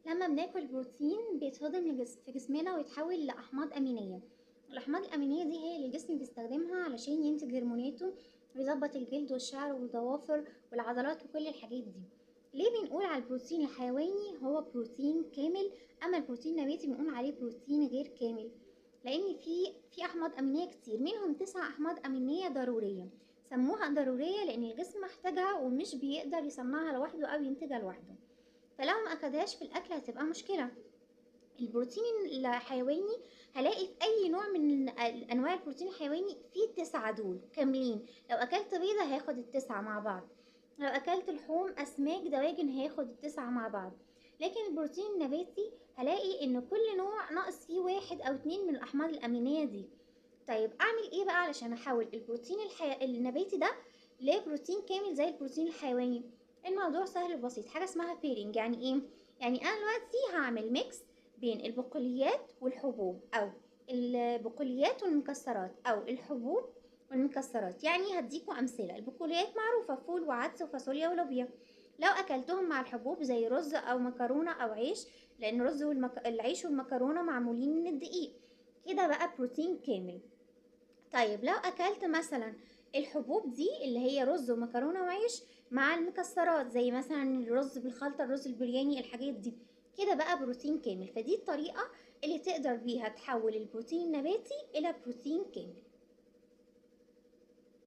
لما بناكل بروتين بيتهضم في جسمنا ويتحول لأحماض أمينية. الأحماض الأمينية دي هي اللي الجسم بيستخدمها علشان ينتج هرموناته ويظبط الجلد والشعر والضوافر والعضلات وكل الحاجات دي. ليه بنقول على البروتين الحيواني هو بروتين كامل، أما البروتين النباتي بنقول عليه بروتين غير كامل؟ لأن في أحماض أمينية كتير، منهم 9 أحماض أمينية ضرورية. سموها ضرورية لأن الجسم محتاجها ومش بيقدر يصنعها لوحده أو ينتجها لوحده، فلو ما أخدهاش في الأكل هتبقى مشكلة. البروتين الحيواني هلاقي في أي نوع من أنواع البروتين الحيواني فيه 9 دول كاملين. لو أكلت بيضة هاخد ال9 مع بعض، لو أكلت لحوم أسماك دواجن هاخد ال9 مع بعض. لكن البروتين النباتي هلاقي إن كل نوع ناقص فيه 1 أو 2 من الأحماض الأمينية دي. طيب أعمل إيه بقى علشان أحول البروتين النباتي ده لبروتين كامل زي البروتين الحيواني؟ الموضوع سهل وبسيط، حاجة اسمها بيرنج. يعني إيه؟ يعني أنا دلوقتي هعمل ميكس بين البقوليات والحبوب، أو البقوليات والمكسرات، أو الحبوب والمكسرات. يعني هديكوا أمثلة. البقوليات معروفة، فول وعدس وفاصوليا ولوبيا. لو أكلتهم مع الحبوب زي رز أو مكرونة أو عيش، لأن العيش والمكرونة معمولين من الدقيق، كده بقى بروتين كامل. طيب لو أكلت مثلا الحبوب دي اللي هي رز ومكرونة وعيش مع المكسرات زي مثلا الرز بالخلطة، الرز البرياني، الحاجات دي، كده بقى بروتين كامل. فدي الطريقة اللي تقدر بيها تحول البروتين النباتي إلى بروتين كامل.